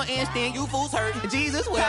handstand, you fools hurt. Jesus will.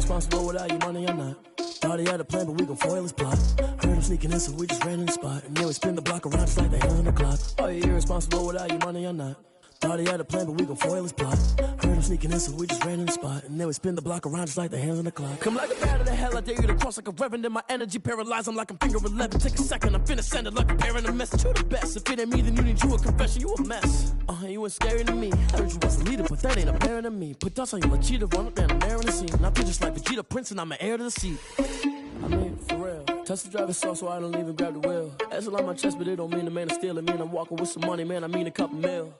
Irresponsible without your money or not. Thought he had a plan, but we gon' foil his plot. Heard him sneaking in, so we just ran in the spot. And then we spin the block around just like the hands on the clock. Are you irresponsible without your money or not? Thought he had a plan, but we gon' foil his plot. Heard him sneaking in, so we just ran in the spot. And then we spin the block around just like the hands on the clock. Come like a bat of the hell, I dare you to cross like a reverend. In my energy paralyzed, I'm like I'm finger 11. Take a second, I'm finna send it like a bearing a message. You the best, if it ain't me, then you need you a confession. You a mess, you ain't scary to me. I heard you was a leader, but that ain't apparent to me. Put dust on you, a cheetah, run up there and air in the scene. And I feel just like Vegeta Prince, and I'm an heir to the seat. I mean, for real. Touch the driver's sauce so I don't even grab the wheel. That's on my chest, but it don't mean the man is stealing. Man, I'm walking with some money, man, I mean a couple mil.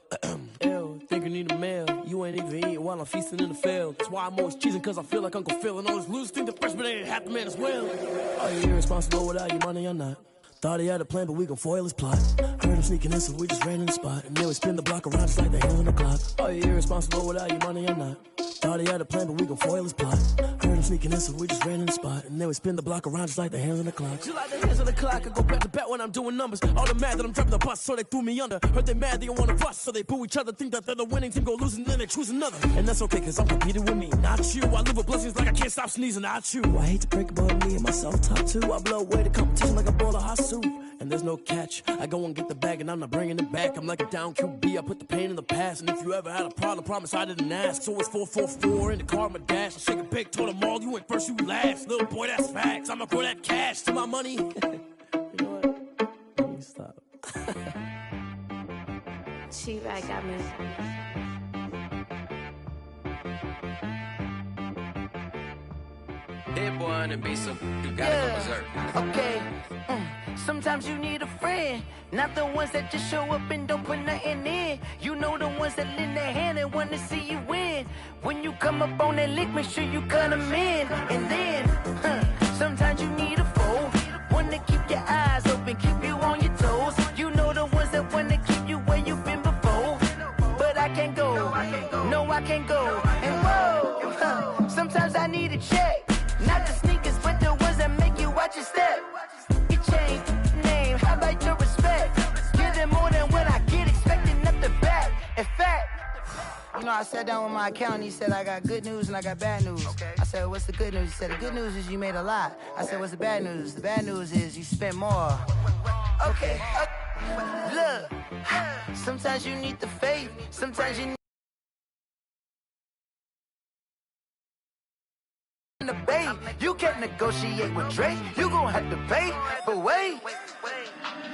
Ew, think you need a meal. You ain't even eating while I'm feasting in the field. That's why I'm always cheesing, cause I feel like Uncle Phil. And all those losers think the freshman ain't half the man as well. Are you irresponsible without your money or not? Thought he had a plan, but we gon' foil his plot. Heard him sneaking in, so we just ran in the spot. And then we spin the block around just like the hands on the clock. Are you irresponsible without your money or not? Thought he had a plan, but we gon' foil his plot. Heard him sneaking in, so we just ran in the spot. And then we spin the block around just like the hands on the clock. Just like the hands on the clock, I go back to back when I'm doing numbers. All the mad that I'm driving the bus, so they threw me under. Heard they mad, they don't wanna bust, so they boo each other. Think that they're the winning team, go losing, then they choose another. And that's okay, cause I'm competing with me, not you. I live with blessings like I can't stop sneezing, not you. I hate to break about me and myself top two. I blow away the competition like a bowl of hot soup. And there's no catch, I go and get the bag and I'm not bringing it back. I'm like a down QB, I put the pain in the past. And if you ever had a problem, promise I didn't ask. So it's 444 in the car, my dash. I shake a big, told them all, you ain't first, you last. Little boy, that's facts, I'ma throw that cash to my money. You know what? Let me stop. She-Rag got me. Dead boy on the beat, so you gotta go berserk. Okay. Sometimes you need a friend, not the ones that just show up and don't put nothing in. You know the ones that lend their hand and want to see you win. When you come up on that lick, make sure you cut them in. And then, sometimes you need a foe, one to keep your eyes open, keep you on your toes. You know the ones that want to keep you where you've been before. But I can't go, no I can't go. And whoa, sometimes I need a check. Not the sneakers, but the ones that make you watch your step. You change name, how about your respect? Give them more than what I get, expecting nothing back. In fact, you know, I sat down with my accountant, he said I got good news and I got bad news. Okay. I said, what's the good news? He said, the good news is you made a lot. I said, what's the bad news? The bad news is you spent more. Okay, look, sometimes you need the faith, sometimes you need the bait. You can't negotiate with Drake, you gon' have to pay. But wait,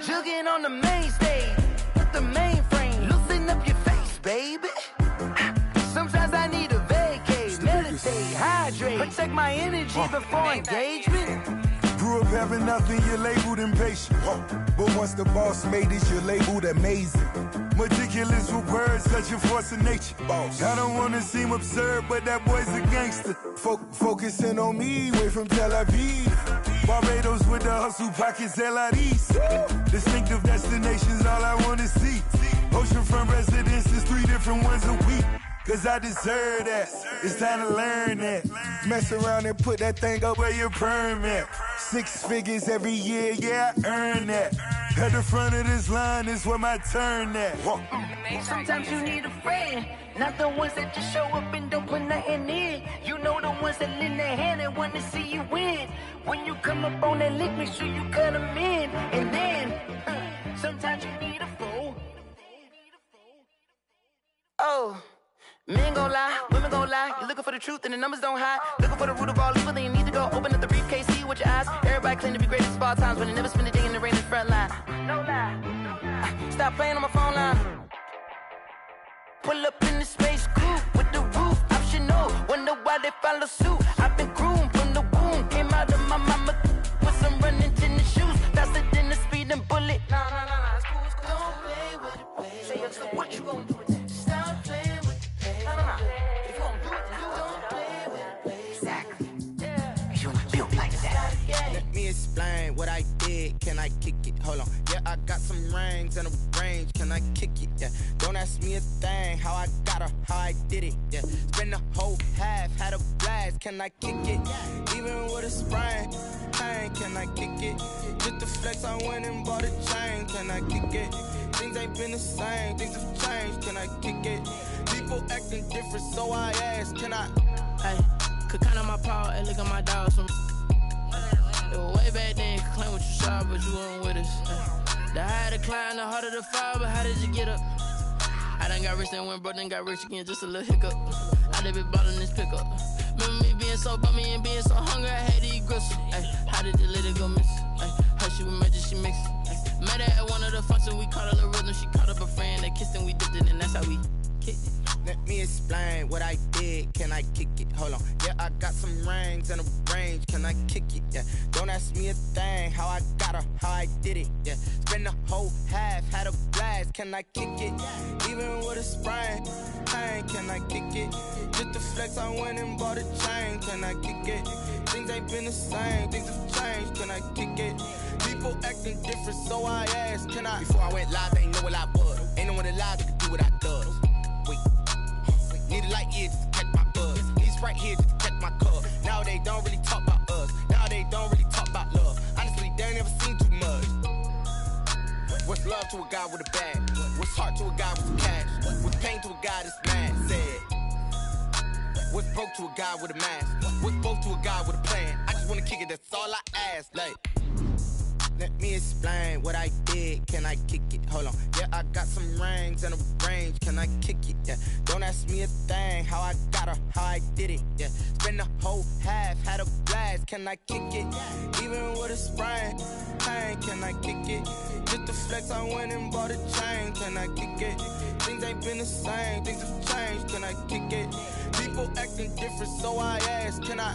jugging on the main stage with the mainframe, loosen up your face, baby. Sometimes I need a vacate, meditate, hydrate, protect my energy before engagement. Grew up having nothing, you're labeled impatient. But once the boss made it, you're labeled amazing. Meticulous with words, such a force of nature. I don't wanna seem absurd, but that boy's a gangster. Focusing on me, way from Tel Aviv. Barbados with the hustle pockets, LIDs. Distinctive destinations, all I wanna see. ocean from residences, 3 different ones a week. Cause I deserve that. It's time to learn that. Mess around and put that thing up where your permit. 6 figures every year, yeah, I earn that. At the front of this line is where my turn at. Sometimes you need a friend, not the ones that just show up and don't put nothing in. You know the ones that lend their hand and want to see you win. When you come up on that lick, make sure you cut them in. And then, sometimes you need a fool. Oh. Men gon' lie, women gon' lie. You're looking for the truth and the numbers don't hide. Looking for the root of all evil, then you need to go open up the briefcase, see with your eyes. Everybody claim to be great at small times, but they never spend a day in the rain in the front line. No lie. Stop playing on my phone line. Pull up in the space coupe with the roof optional. Wonder why they follow suit. I've been groomed from the womb. Came out of my mama with some running tennis shoes. Faster than the speeding bullet. Nah, it's cool, it's cool. Don't play with it, baby. Say so what you gon' do with that? Stop playing with it, baby. Nah. If you gon' do it, then don't play with it, baby. Exactly. Yeah. You feel like that. Let me explain what I did. Can I kick it? Hold on. Yeah, I got some rings and a range. Can I kick it? Yeah. Don't ask me a thing. How I got her, how I did it. Yeah. Spend the whole half, had a blast. Can I kick it? Even with a sprain. Pain, can I kick it? Just the flex, I went and bought a chain. Can I kick it? Things ain't been the same. Things have changed. Can I kick it? People acting different, so I ask. Can I? Hey, could count on my power and look at my dogs from. Way back then, could claim what you saw, but you weren't with us. The higher the climb, the harder the fall, but how did you get up? I done got rich, then went broke, then got rich again, just a little hiccup. I done been ballin' this pickup. Remember me being so bummy and being so hungry, I had to eat gristle. Ay, how did you let it go miss? Ay, how she was magic, she mixed. Met her at one of the functions, we caught a little rhythm, she caught up a friend, they kissed and we dipped it, and that's how we kicked it. Let me explain what I did. Can I kick it? Hold on. Yeah, I got some rings and a range. Can I kick it? Yeah. Don't ask me a thing. How I got her, how I did it. Yeah. Spend the whole half, had a blast. Can I kick it? Even with a sprain. Pain, can I kick it? Just the flex, I went and bought a chain. Can I kick it? Things ain't been the same. Things have changed. Can I kick it? People acting different, so I asked. Can I? Before I went live, they ain't know what I was. Ain't no one alive that could do what I does. Wait. Need a light year just to catch my buzz. Need Sprite here just to catch my cup. Now they don't really talk about us. Now they don't really talk about love. Honestly, they ain't never seen too much. What's love to a guy with a bag? What's heart to a guy with some cash? What's pain to a guy that's mad? Said. What's broke to a guy with a mask? What's both to a guy with a plan? I just wanna kick it, that's all I ask. Like, let me explain what I did. Can I kick it? Hold on. Yeah, I got some rings and a range. Can I kick it? Yeah. Don't ask me a thing. How I got her, how I did it. Yeah. Spend the whole half, had a blast. Can I kick it? Even with a sprain. Pain, can I kick it? Just the flex, I went and bought a chain. Can I kick it? Things ain't been the same. Things have changed. Can I kick it? People acting different, so I ask. Can I?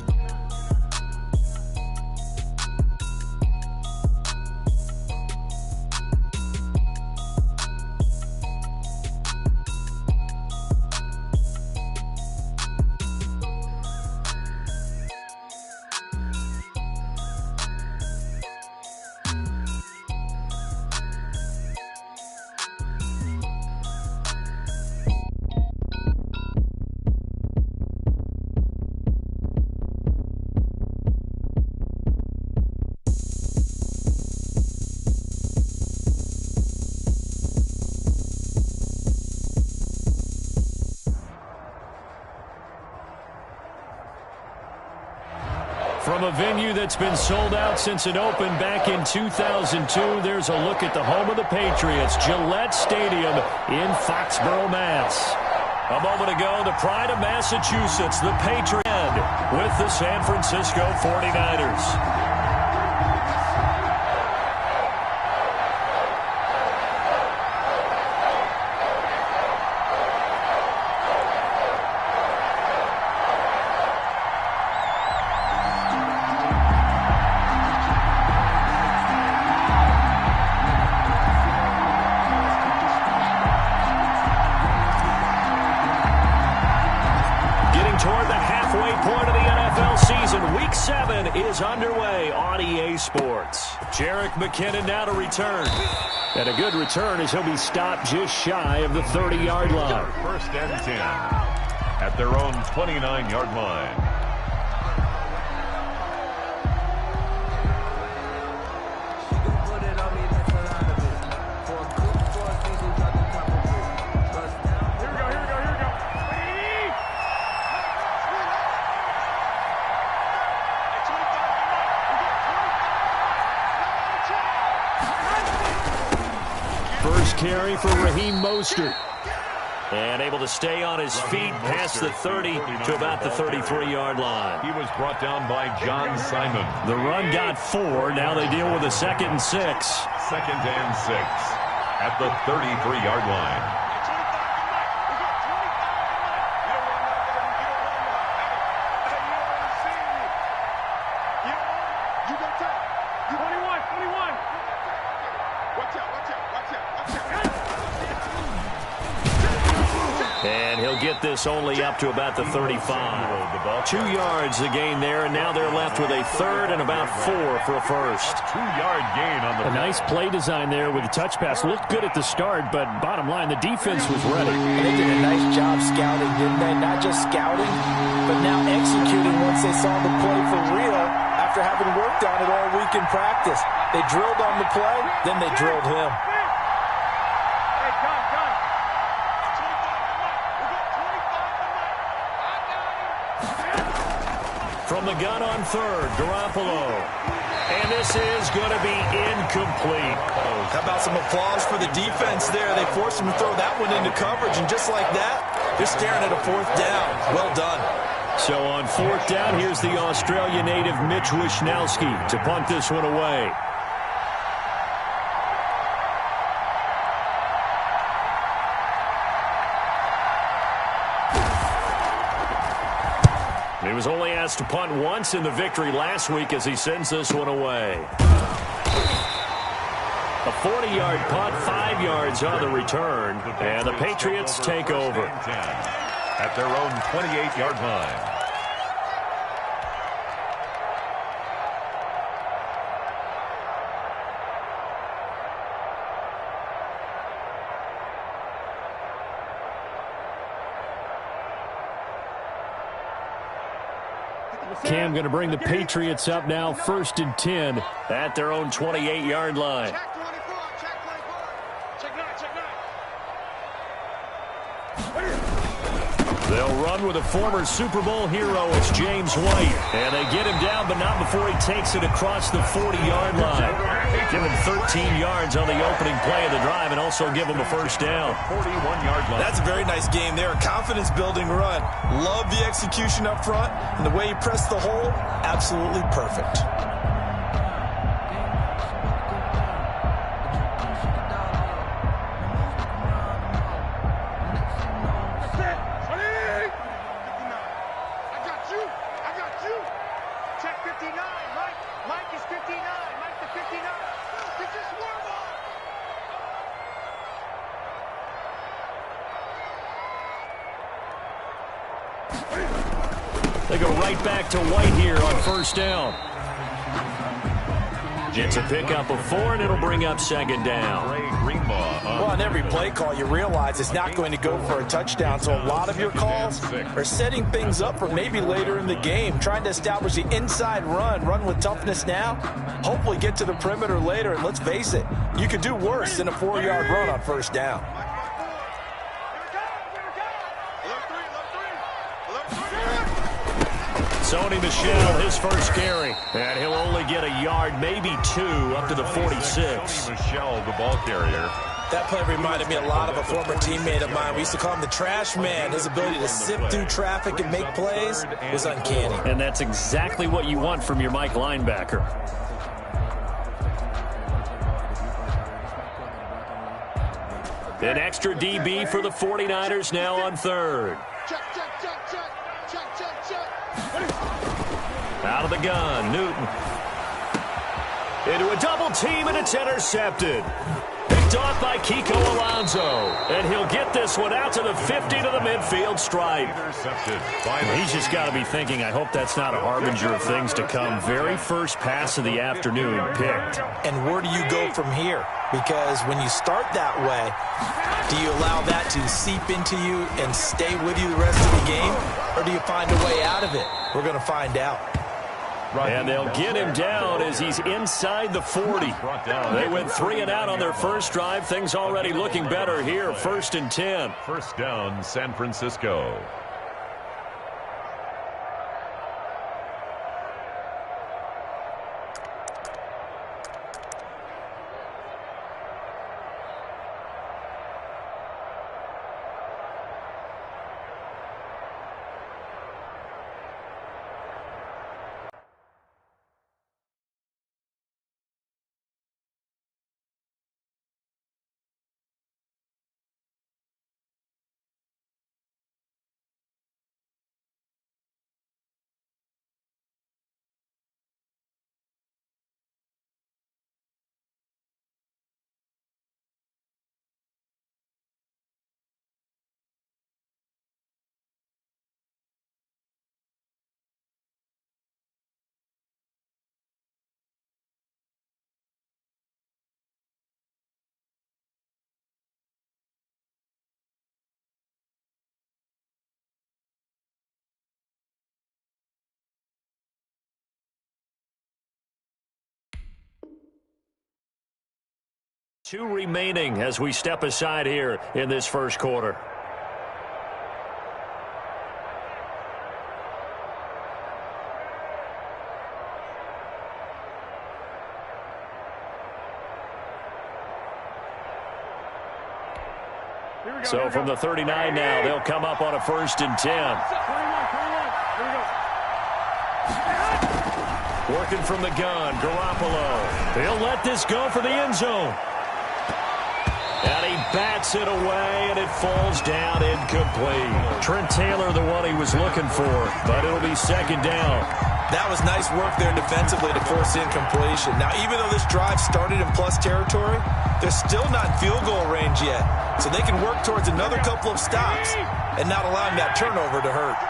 From a venue that's been sold out since it opened back in 2002, there's a look at the home of the Patriots, Gillette Stadium in Foxborough, Mass. A moment ago, the pride of Massachusetts, the Patriots, with the San Francisco 49ers. Week 7 is underway on EA Sports. Jerick McKinnon now to return. And a good return as he'll be stopped just shy of the 30-yard line. First and 10 at their own 29-yard line. Carry for Raheem Mostert. And able to stay on his feet past the 30 to about the 33-yard line. He was brought down by John Simon. The run got 4. Now they deal with a 2nd and 6. 2nd and 6 at the 33-yard line. And he'll get this only up to about the 35. 2 yards the gain there, and now they're left with a 3rd and about 4 for a first. 2-yard gain on the play. A nice play design there with the touch pass. Looked good at the start, but bottom line, the defense was ready. They did a nice job scouting, didn't they? Not just scouting, but now executing once they saw the play for real after having worked on it all week in practice. They drilled on the play, then they drilled him. From the gun on 3rd, Garoppolo. And this is going to be incomplete. How about some applause for the defense there? They forced him to throw that one into coverage, and just like that, they're staring at a 4th down. Well done. So on 4th down, here's the Australia native Mitch Wishnowsky to punt this one away. He was only asked to punt once in the victory last week as he sends this one away. A 40-yard punt, 5 yards on the return, and the Patriots take over. At their own 28-yard line. Cam going to bring the Patriots up now, 1st and 10 at their own 28-yard line. They'll run with a former Super Bowl hero. It's James White. And they get him down, but not before he takes it across the 40-yard line. Give him 13 yards on the opening play of the drive and also give him a first down. 41-yard line. That's a very nice game there. A confidence-building run. Love the execution up front. And the way he pressed the hole, absolutely perfect. They go right back to White here on 1st down. It's a pickup of 4, and it'll bring up 2nd down. Well, on every play call, you realize it's not going to go for a touchdown, so a lot of your calls are setting things up for maybe later in the game, trying to establish the inside run with toughness now, hopefully get to the perimeter later, and let's face it, you could do worse than a 4-yard run on 1st down. Sony Michel, his first carry. And he'll only get a yard, maybe 2, up to the 46. Sony Michel, the ball carrier. That play reminded me a lot of a former teammate of mine. We used to call him the trash man. His ability to sift through traffic and make plays was uncanny. And that's exactly what you want from your Mike linebacker. An extra DB for the 49ers now on 3rd. Out of the gun, Newton. Into a double team, and it's intercepted. Picked off by Kiko Alonso. And he'll get this this one out to the 50 to the midfield stripe. He's just got to be thinking, I hope that's not a harbinger of things to come. Very first pass of the afternoon picked. And where do you go from here? Because when you start that way, do you allow that to seep into you and stay with you the rest of the game? Or do you find a way out of it? We're going to find out. And they'll get him down as he's inside the 40. They went 3 and out on their first drive. Things already looking better here. 1st and 10. First down, San Francisco. Two remaining as we step aside here in this first quarter. So from the 39 now, they'll come up on a 1st and 10. Working from the gun, Garoppolo. He'll let this go for the end zone. And he bats it away, and it falls down incomplete. Trent Taylor, the one he was looking for, but it'll be 2nd down. That was nice work there defensively to force incompletion. Now, even though this drive started in plus territory, they're still not in field goal range yet. So they can work towards another couple of stops and not allowing that turnover to hurt.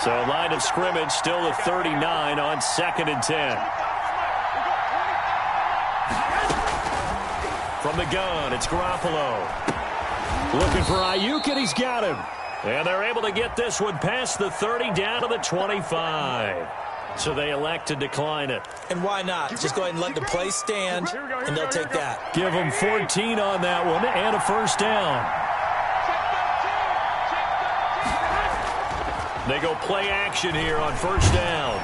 So line of scrimmage still at 39 on 2nd and 10. From the gun, it's Garoppolo. Looking for Ayuk, and he's got him. And they're able to get this one past the 30 down to the 25. So they elect to decline it. And why not? Just go ahead and let the play stand, and they'll take that. Give them 14 on that one and a 1st down. They go play action here on 1st down.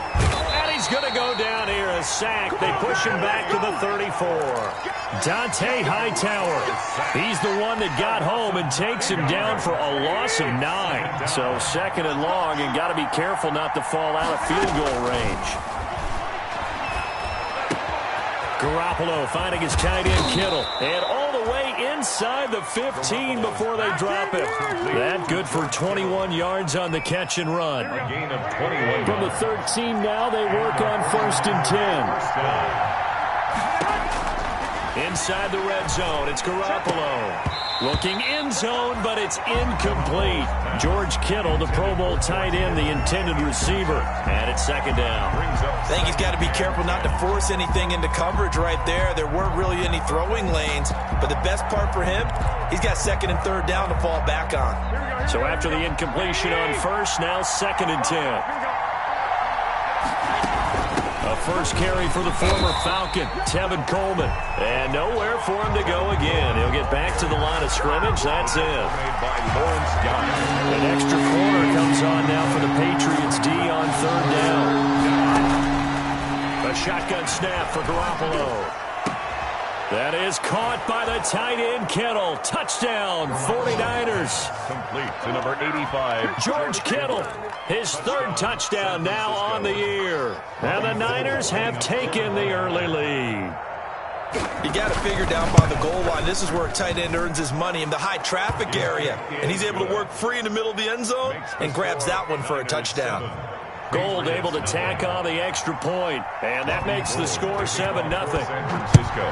And he's going to go down here, a sack. They push him back to the 34. Dante Hightower. He's the one that got home and takes him down for a loss of 9. So 2nd and long, and got to be careful not to fall out of field goal range. Garoppolo finding his tight end Kittle. And all the way inside the 15 before they drop him. That good for 21 yards on the catch and run. A gain of 21. From the 13 now, they work on 1st and 10. Inside the red zone, it's Garoppolo. Looking end zone, but it's incomplete. George Kittle, the Pro Bowl tight end, the intended receiver. And it's 2nd down. I think he's got to be careful not to force anything into coverage right there. There weren't really any throwing lanes. But the best part for him, he's got 2nd and 3rd down to fall back on. So after the incompletion on 1st, now 2nd and 10. A first carry for the former Falcon, Tevin Coleman. And nowhere for him to go again. He'll get back to the line of scrimmage. That's it. An extra corner comes on now for the Patriots D on 3rd down. A shotgun snap for Garoppolo. That is caught by the tight end Kittle. Touchdown, 49ers. Complete to number 85. George Kittle, his 3rd touchdown now on the year. And the Niners have taken the early lead. You got to figure down by the goal line. This is where a tight end earns his money in the high traffic area. And he's able to work free in the middle of the end zone and grabs that one for a touchdown. Gold able to tack on the extra point. And that makes the score 7-0. San Francisco.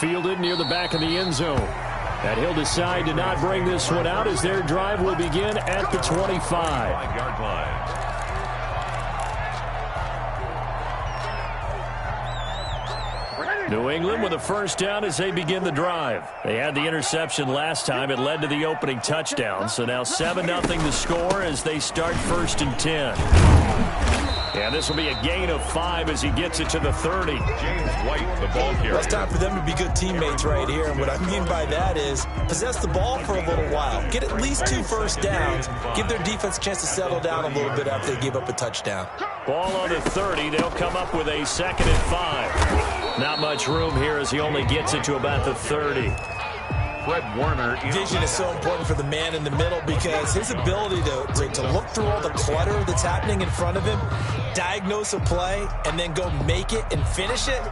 Fielded near the back of the end zone. And he'll decide to not bring this one out as their drive will begin at the 25. 5-yard line. New England with a first down as they begin the drive. They had the interception last time. It led to the opening touchdown. So now 7-0 the score as they start 1st and 10. And this will be a gain of 5 as he gets it to the 30. James White, the ball carrier. It's time for them to be good teammates right here. And what I mean by that is possess the ball for a little while. Get at least 2 first downs. Give their defense a chance to settle down a little bit after they give up a touchdown. Ball on the 30. They'll come up with a 2nd and 5. Not much room here as he only gets it to about the 30. Fred Warner. Vision is so important for the man in the middle because his ability to look through all the clutter that's happening in front of him, diagnose a play, and then go make it and finish it,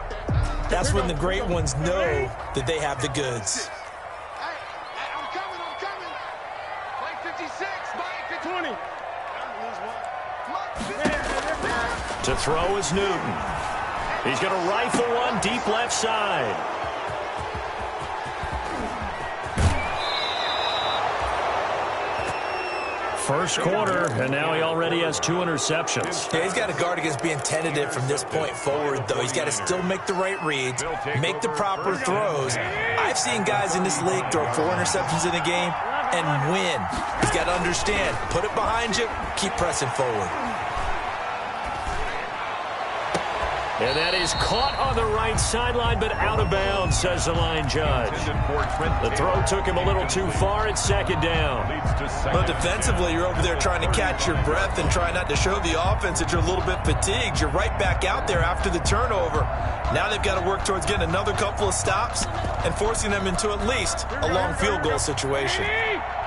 that's when the great ones know that they have the goods. Hey, I'm coming. Play 56, Mike, 20. To throw is Newton. He's going to rifle one deep left side. First quarter, and now he already has 2 interceptions. Yeah, he's got to guard against being tentative from this point forward, though. He's got to still make the right reads, make the proper throws. I've seen guys in this league throw 4 interceptions in a game and win. He's got to understand, put it behind you, keep pressing forward. And that is caught on the right sideline, but out of bounds, says the line judge. The throw took him a little too far. It's 2nd down. Well, defensively, you're over there trying to catch your breath and try not to show the offense that you're a little bit fatigued. You're right back out there after the turnover. Now they've got to work towards getting another couple of stops and forcing them into at least a long field goal situation.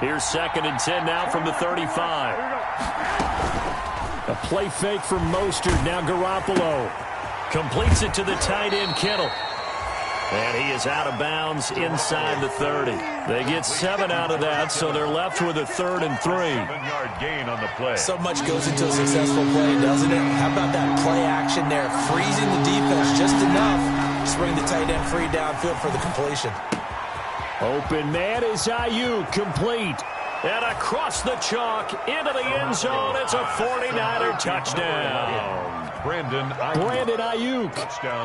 Here's 2nd and 10 now from the 35. A play fake from Mostert. Now Garoppolo completes it to the tight end, Kittle. And he is out of bounds inside the 30. They get 7 out of that, so they're left with a 3rd and 3. 7-yard gain on the play. So much goes into a successful play, doesn't it? How about that play action there? Freezing the defense just enough to bring the tight end free downfield for the completion. Open man is Ayuk, complete. And across the chalk into the end zone. It's a 49er touchdown. Brandon Ayuk,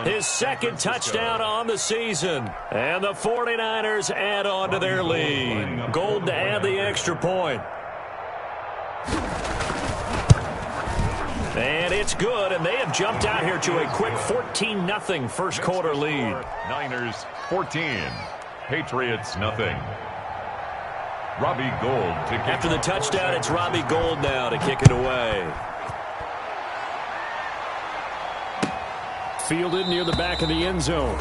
his 2nd touchdown on the season. And the 49ers add on to their lead. Gold to add the extra point. And it's good, and they have jumped out here to a quick 14-0 first quarter lead. Niners 14, Patriots nothing. Robbie Gould to kick. After the touchdown, it's Robbie Gould now to kick it away. Fielded near the back of the end zone.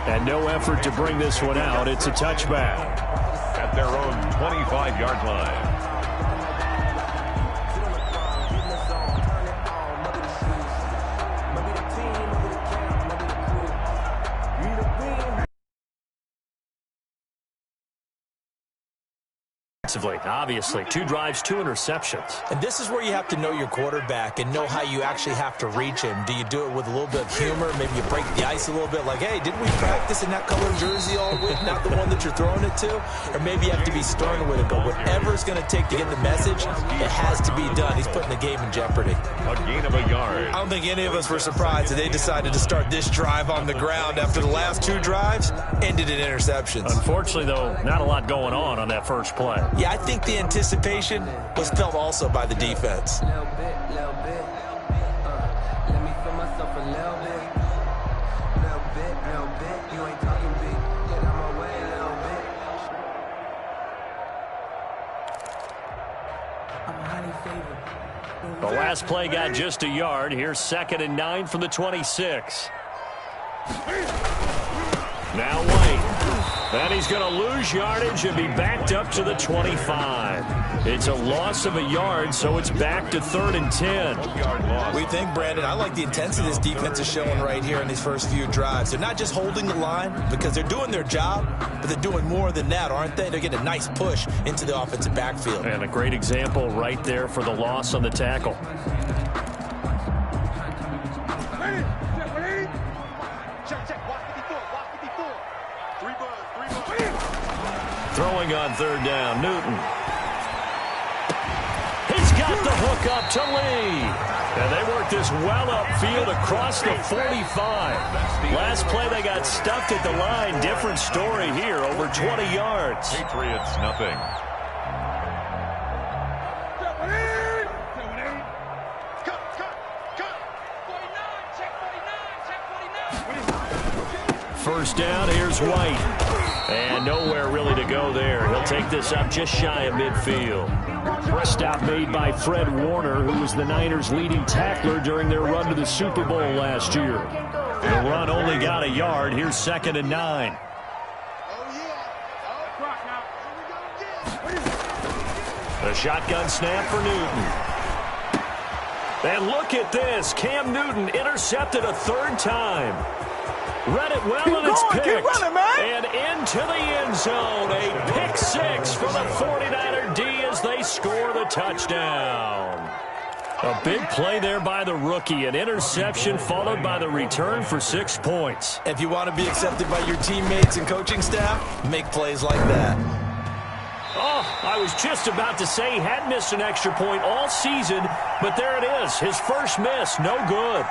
And no effort to bring this one out. It's a touchback. At their own 25-yard line. Obviously, 2 drives, 2 interceptions. And this is where you have to know your quarterback and know how you actually have to reach him. Do you do it with a little bit of humor? Maybe you break the ice a little bit like, hey, didn't we practice in that color jersey all week, not the one that you're throwing it to? Or maybe you have to be stern with it. But whatever it's going to take to get the message, it has to be done. He's putting the game in jeopardy. A gain of a yard. I don't think any of us were surprised that they decided to start this drive on the ground after the last 2 drives ended in interceptions. Unfortunately, though, not a lot going on that first play. Yeah, I think the anticipation was felt also by the defense. Little bit. Let me feel myself a little bit. You ain't talking big. Get out my way a little bit. I'm highly favored. The last play got just a yard. Here's 2nd and 9 from the 26. Now White. And he's going to lose yardage and be backed up to the 25. It's a loss of a yard, so it's back to 3rd and 10. We think, Brandon, I like the intensity this defense is showing right here in these first few drives. They're not just holding the line because they're doing their job, but they're doing more than that, aren't they? They're getting a nice push into the offensive backfield. And a great example right there for the loss on the tackle. Throwing on third down, Newton. He's got the hook up to Lee. And they worked this well upfield across the 45. Last play, they got stuffed at the line. Different story here, over 20 yards. Patriots, nothing. First down, here's White. And nowhere really to go there. He'll take this up just shy of midfield. Stop made by Fred Warner, who was the Niners' leading tackler during their run to the Super Bowl last year. The run only got a yard. Here's 2nd and 9. The shotgun snap for Newton. And look at this. Cam Newton intercepted a third time. Read it well, and it's picked. Keep running, man. And into the end zone. A pick 6 for the 49er D as they score the touchdown. A big play there by the rookie. An interception followed by the return for 6 points. If you want to be accepted by your teammates and coaching staff, make plays like that. Oh, I was just about to say he had missed an extra point all season, but there it is. His first miss, no good.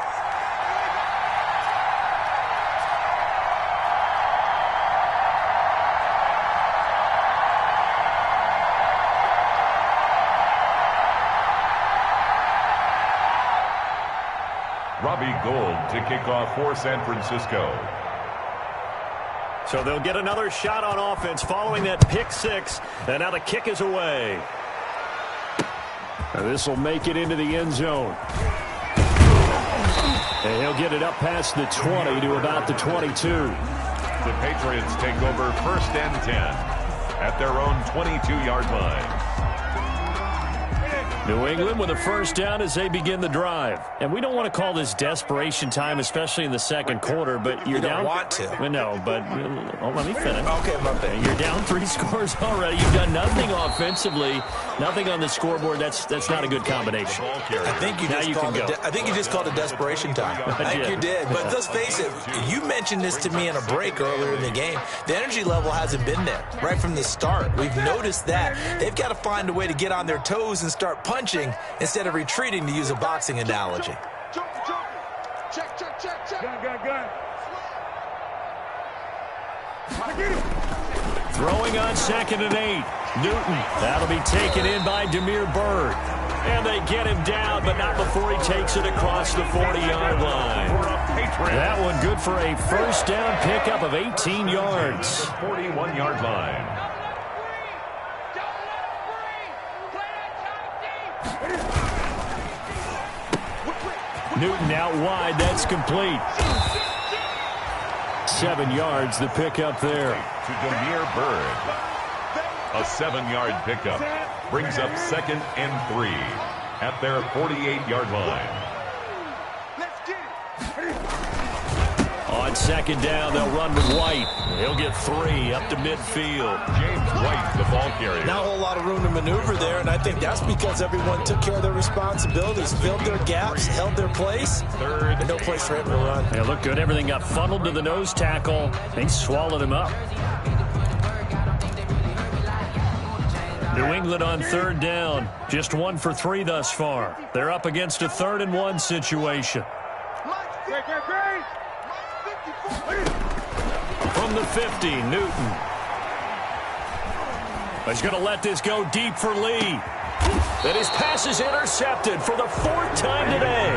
Robbie Gould to kick off for San Francisco. So they'll get another shot on offense following that pick 6, and now the kick is away. This will make it into the end zone. And he'll get it up past the 20 to about the 22. The Patriots take over 1st and 10 at their own 22-yard line. New England with a first down as they begin the drive. And we don't want to call this desperation time, especially in the second quarter, but you're down. You don't want to. No, but let me finish. Okay, my bad. You're down 3 scores already. You've done nothing offensively, nothing on the scoreboard. That's not a good combination. I think you just called it desperation time. I think you did. But let's face it, you mentioned this to me in a break earlier in the game. The energy level hasn't been there right from the start. We've noticed that. They've got to find a way to get on their toes and start punching instead of retreating, to use a boxing analogy. Check. Gun. Throwing on 2nd and 8. Newton. That'll be taken in by Demir Bird. And they get him down, but not before he takes it across the 40-yard line. That one good for a first down pickup of 18 yards. 41-yard line. Newton out wide. That's complete. 7 yards, the pickup there. To Demir Bird. A 7-yard pickup. Brings up 2nd and 3 at their 48-yard line. On 2nd down, they'll run with White. He'll get 3 up to midfield. James White, the ball carrier. Not a whole lot of room to maneuver there, and I think that's because everyone took care of their responsibilities, filled their gaps, held their place. Third, and no place for him to run. They look good. Everything got funneled to the nose tackle. They swallowed him up. New England on 3rd down. Just 1 for 3 thus far. They're up against a 3rd and 1 situation. From the 50, Newton. He's going to let this go deep for Lee. And his pass is intercepted for the 4th time today.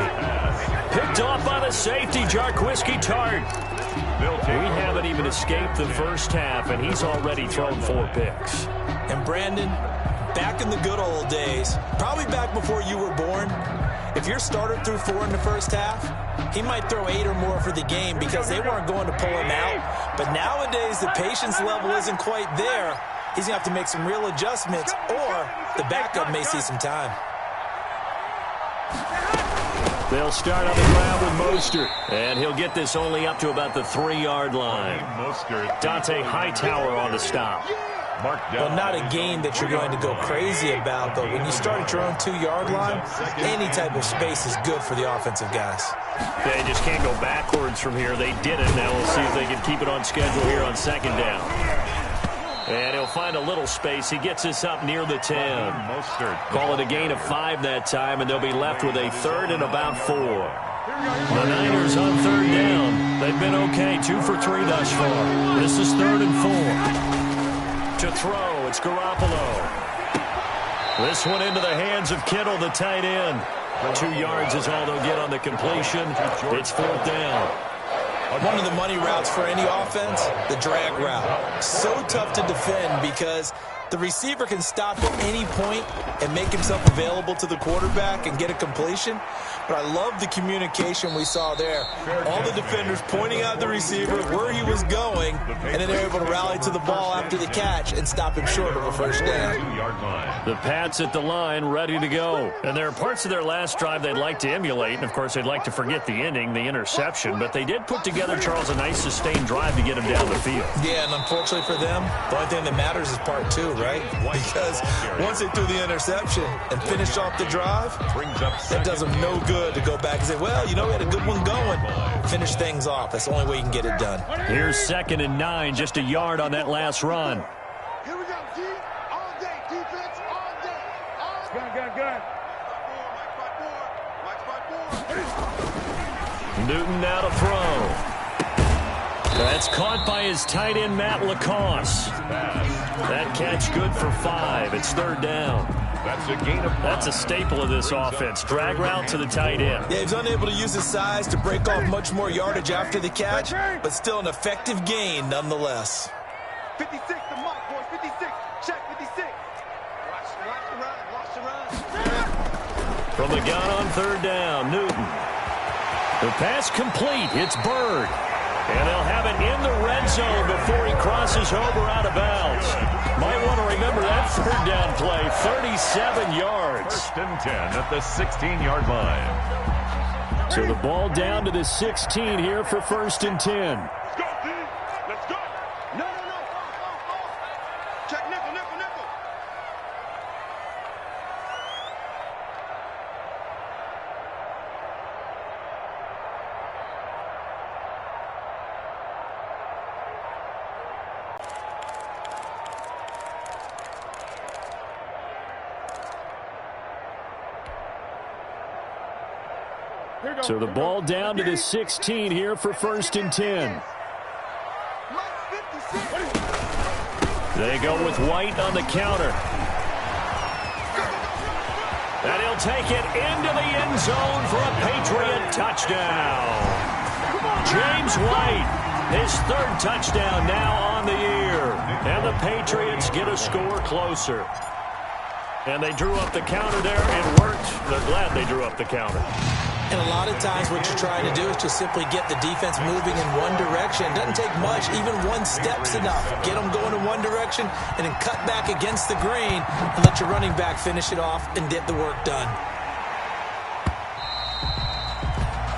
Picked off by the safety, Jarquiski Tart. We haven't even escaped the first half, and he's already thrown 4 picks. And Brandon, back in the good old days, probably back before you were born, if your starter threw 4 in the first half, he might throw 8 or more for the game because they weren't going to pull him out. But nowadays, the patience level isn't quite there. He's going to have to make some real adjustments, or the backup may see some time. They'll start on the ground with Mostert, and he'll get this only up to about the 3-yard line. Dante Hightower on the stop. Well, not a game that you're going to go crazy about, but when you start at your own 2-yard line, any type of space is good for the offensive guys. They just can't go backwards from here. They did it. Now we'll see if they can keep it on schedule here on second down. And he'll find a little space. He gets us up near the 10. Call it a gain of 5 that time, and they'll be left with a 3rd and about 4. The Niners on 3rd down. They've been okay, 2 for 3 thus far. This is 3rd and 4. To throw, it's Garoppolo. This one into the hands of Kittle, the tight end. 2 yards is all they'll get on the completion. It's 4th down. One of the money routes for any offense, the drag route. So tough to defend because the receiver can stop at any point and make himself available to the quarterback and get a completion. But I love the communication we saw there. All the defenders pointing out the receiver, where he was going, and then they're able to rally to the ball after the catch and stop him short of a first down. The Pats at the line, ready to go. And there are parts of their last drive they'd like to emulate. And, of course, they'd like to forget the ending, the interception. But they did put together, Charles, a nice sustained drive to get him down the field. Yeah, and unfortunately for them, the only thing that matters is part 2, right? Because once they threw the interception and finished off the drive, that does them no good to go back and say, well, you know, we had a good one going. Finish things off. That's the only way you can get it done. Here's 2nd and 9, just a yard on that last run. Here we go, D. All day. Defense all day. Good. Newton now to throw. That's caught by his tight end, Matt Lacoste. That catch good for 5. It's 3rd down. That's a gain of 5. That's a staple of this offense. Drag route to the tight end. Yeah, he's unable to use his size to break off much more yardage after the catch, but still an effective gain nonetheless. 56, the mark, boys. 56. Check 56. Watch the run. From the gun on 3rd down, Newton. The pass complete. It's Bird. And they'll have it in the red zone before he crosses over out of bounds. Might want to remember that 3rd down play, 37 yards. 1st and 10 at the 16-yard line. So the ball down to the 16 here for 1st and 10. Let's go, D. Let's go. No. Check nickel. So the ball down to the 16 here for 1st and 10. They go with White on the counter. And he'll take it into the end zone for a Patriot touchdown. James White, his 3rd touchdown now on the year. And the Patriots get a score closer. And they drew up the counter there. It worked. They're glad they drew up the counter. And a lot of times what you're trying to do is just simply get the defense moving in one direction. It doesn't take much. Even one step's enough. Get them going in one direction and then cut back against the grain and let your running back finish it off and get the work done.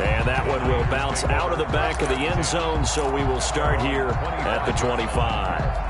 And that one will bounce out of the back of the end zone, so we will start here at the 25.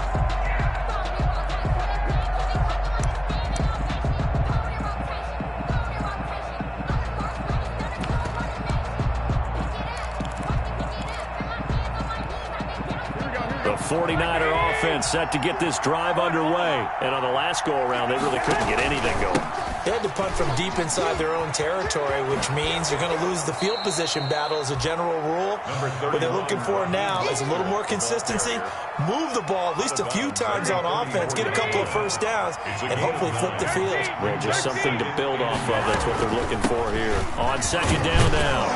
The 49er offense set to get this drive underway. And on the last go-around, they really couldn't get anything going. They had to punt from deep inside their own territory, which means you're going to lose the field position battle as a general rule. What they're looking for now is a little more consistency, move the ball at least a few times on offense, get a couple of first downs, and hopefully flip the field. Well, just something to build off of. That's what they're looking for here. On 2nd down now,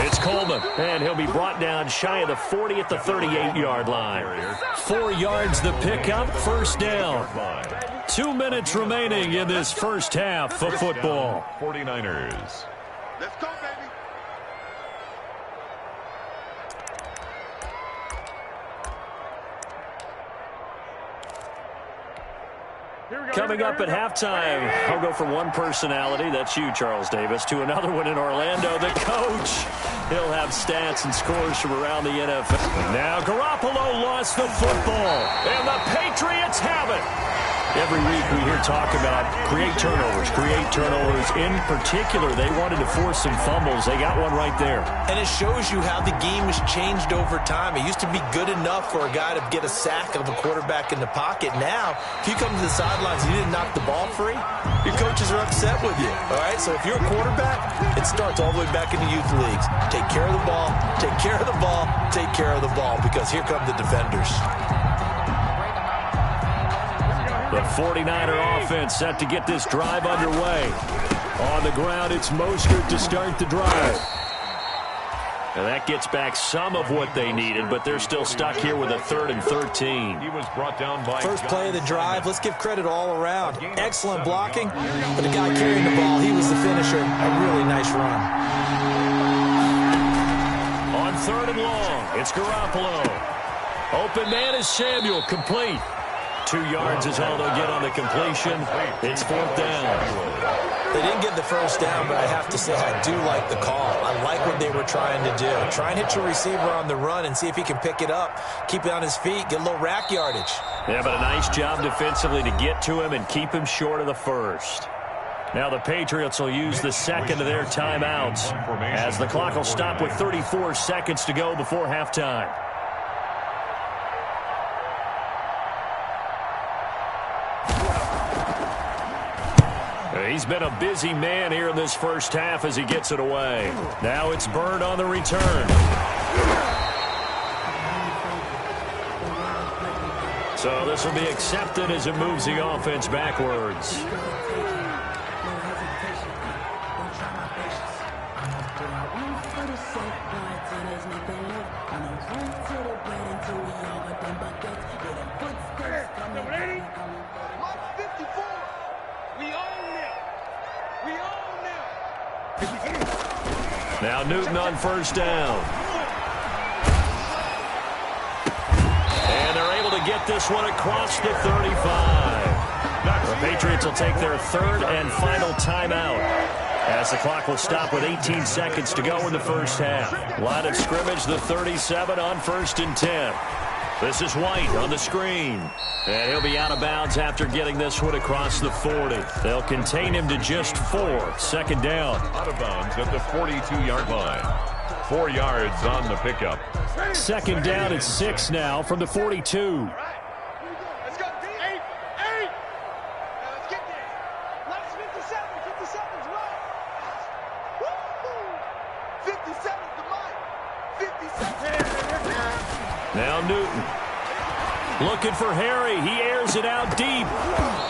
it's Coleman, and he'll be brought down shy of the 40 at the 38-yard line. 4 yards the pickup, 1st down. 2 minutes remaining in this first half of football. 49ers. Let's go, baby. Coming up at halftime, I'll go from one personality, that's you, Charles Davis, to another one in Orlando, the coach. He'll have stats and scores from around the NFL. Now Garoppolo lost the football, and the Patriots have it. Every week we hear talk about create turnovers. In particular, they wanted to force some fumbles. They got one right there. And it shows you how the game has changed over time. It used to be good enough for a guy to get a sack of a quarterback in the pocket. Now, if you come to the sidelines and you didn't knock the ball free, your coaches are upset with you. All right, so if you're a quarterback, it starts all the way back in the youth leagues. Take care of the ball, take care of the ball, take care of the ball, because here come the defenders. The 49er offense set to get this drive underway. On the ground, it's Mostert to start the drive. And that gets back some of what they needed, but they're still stuck here with a 3rd and 13. He was brought down by first play of the drive. Let's give credit all around. Excellent blocking, but the guy carrying the ball, he was the finisher. A really nice run. On 3rd and long, it's Garoppolo. Open man is Samuel, complete. 2 yards is all they'll get on the completion. It's 4th down. They didn't get the first down, but I have to say I do like the call. I like what they were trying to do. Try and hit your receiver on the run and see if he can pick it up, keep it on his feet, get a little rack yardage. Yeah, but a nice job defensively to get to him and keep him short of the first. Now the Patriots will use the second of their timeouts as the clock will stop with 34 seconds to go before halftime. He's been a busy man here in this first half as he gets it away. Now it's Bird on the return. So this will be accepted as it moves the offense backwards. Now Newton on first down. And they're able to get this one across the 35. The Patriots will take their 3rd and final timeout as the clock will stop with 18 seconds to go in the first half. Line of scrimmage, the 37 on 1st and 10. This is White on the screen. And he'll be out of bounds after getting this one across the 40. They'll contain him to just 4. 2nd down. Out of bounds at the 42-yard line. 4 yards on the pickup. 2nd down at 6 now from the 42. Let's go. 8. Let's get there. Let's 57. 57's right. Woo! 57's the mic. 57. Now Newton. Looking for Harry. He airs it out deep.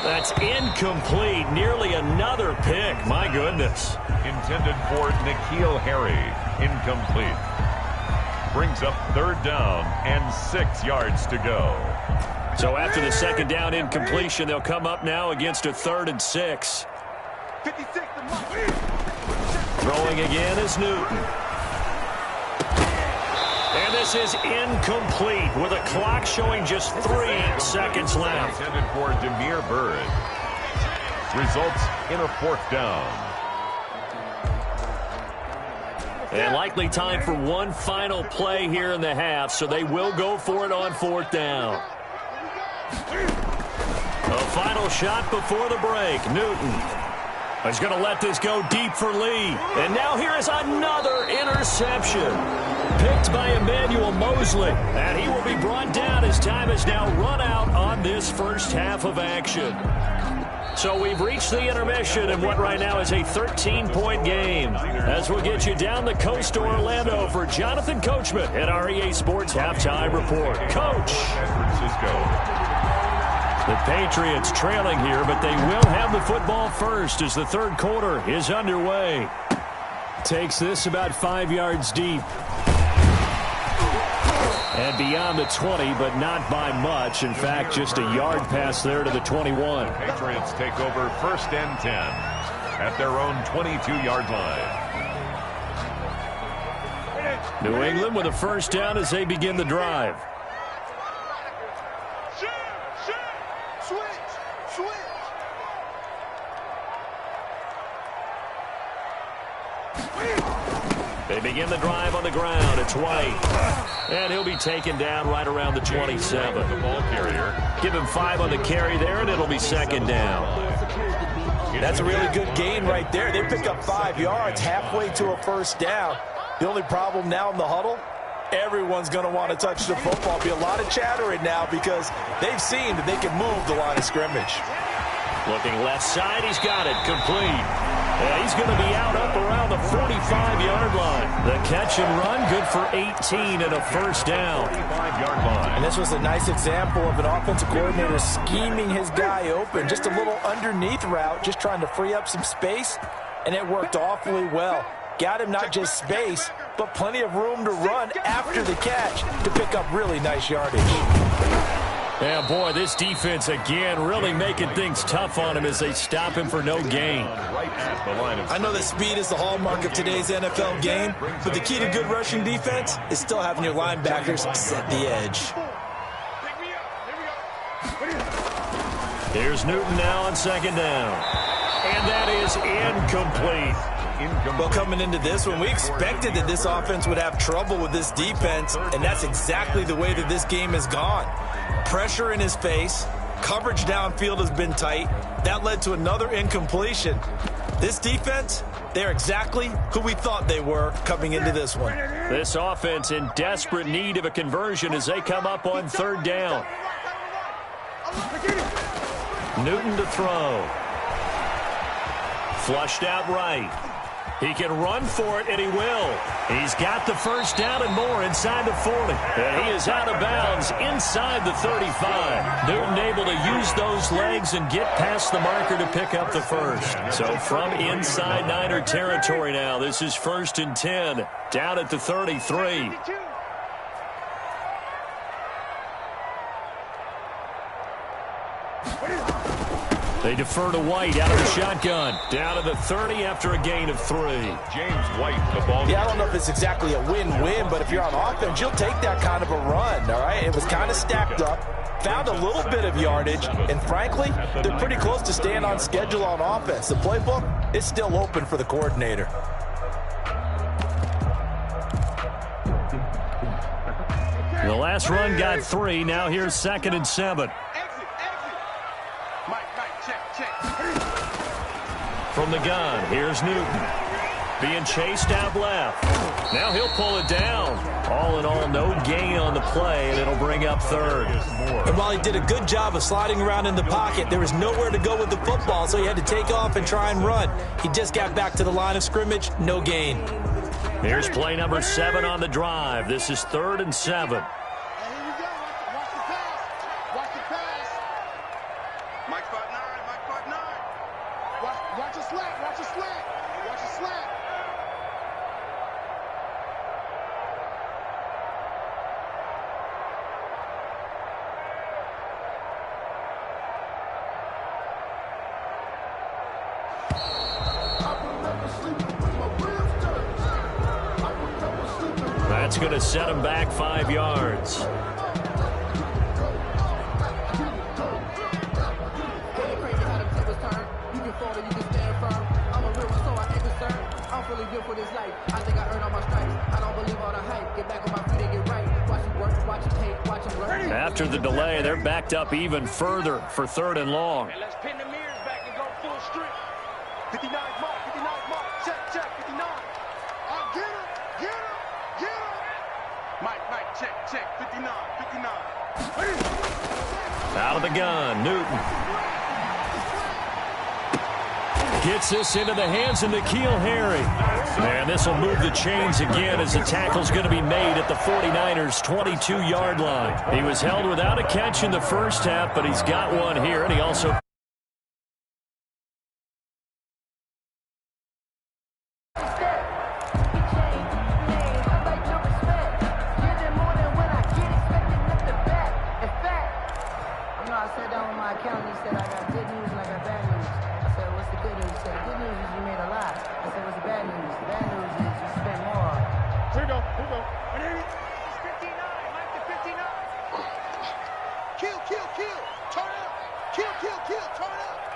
That's incomplete. Nearly another pick. My goodness. Intended for N'Keal Harry. Incomplete. Brings up 3rd down and 6 yards to go. So after the 2nd down incompletion, they'll come up now against a 3rd and 6. 56. Throwing again is Newton. And this is incomplete with a clock showing just 3 seconds left. Intended for Demir Bird. Results in a 4th down. And likely time for one final play here in the half, so they will go for it on 4th down. A final shot before the break. Newton. He's going to let this go deep for Lee. And now here is another interception. Picked by Emmanuel Mosley. And he will be brought down as time has now run out on this first half of action. So we've reached the intermission in what right now is a 13-point game. As we'll get you down the coast to Orlando for Jonathan Coachman at our EA Sports Halftime Report. Coach. San Francisco. The Patriots trailing here, but they will have the football first as the 3rd quarter is underway. Takes this about 5 yards deep. And beyond the 20, but not by much. In fact, just a yard pass there to the 21. Patriots take over 1st and 10 at their own 22-yard line. New England with a 1st down as they begin the drive. Switch. begin the drive on the ground. It's White. And he'll be taken down right around the 27. The ball carrier. Give him 5 on the carry there, and it'll be second down. That's a really good gain right there. They pick up 5 yards halfway to a first down. The only problem now in the huddle, everyone's going to want to touch the football. Be a lot of chattering now because they've seen that they can move the line of scrimmage. Looking left side, he's got it, complete. And he's going to be out up around the 45-yard line. The catch and run, good for 18 and a first down. 45-yard line. And this was a nice example of an offensive coordinator scheming his guy open. Just a little underneath route, just trying to free up some space, and it worked awfully well. Got him not just space, but plenty of room to run after the catch to pick up really nice yardage. Yeah, boy, this defense again really making things tough on him as they stop him for no gain. I know that speed is the hallmark of today's NFL game, but the key to good rushing defense is still having your linebackers set the edge. Here's Newton now on second down. And that is incomplete. Well, coming into this one, we expected that this offense would have trouble with this defense, and that's exactly the way that this game has gone. Pressure in his face, coverage downfield has been tight. That led to another incompletion. This defense, they're exactly who we thought they were coming into this one. This offense in desperate need of a conversion as they come up on third down. Newton to throw. Flushed out right. He can run for it, and he will. He's got the first down and more inside the 40. And he is out of bounds inside the 35. Newton able to use those legs and get past the marker to pick up the first. So from inside Niner territory now, this is 1st and 10, down at the 33. They defer to White out of the shotgun. Down to the 30 after a gain of 3. James White, the ball. Yeah, I don't know if it's exactly a win-win, but if you're on offense, you'll take that kind of a run, all right? It was kind of stacked up, found a little bit of yardage, and frankly, they're pretty close to staying on schedule on offense. The playbook is still open for the coordinator. The last run got 3. Now here's 2nd and 7. From the gun, here's Newton. Being chased out left. Now he'll pull it down. All in all, no gain on the play, and it'll bring up 3rd. And while he did a good job of sliding around in the pocket, there was nowhere to go with the football, so he had to take off and try and run. He just got back to the line of scrimmage, no gain. Here's play number 7 on the drive. This is 3rd and 7. That's going to set him back 5 yards. After the delay, they're backed up even further for 3rd and long. Let's pin the mirrors back and go full strip. 59 mark, 59 mark, check, 59. Get him, get him, get him. Mike, check, 59. Out of the gun, Newton. Gets this into the hands of N'Keal Harry. And this will move the chains again as the tackle's going to be made at the 49ers' 22-yard line. He was held without a catch in the first half, but he's got one here, and he also... Kill, turn up.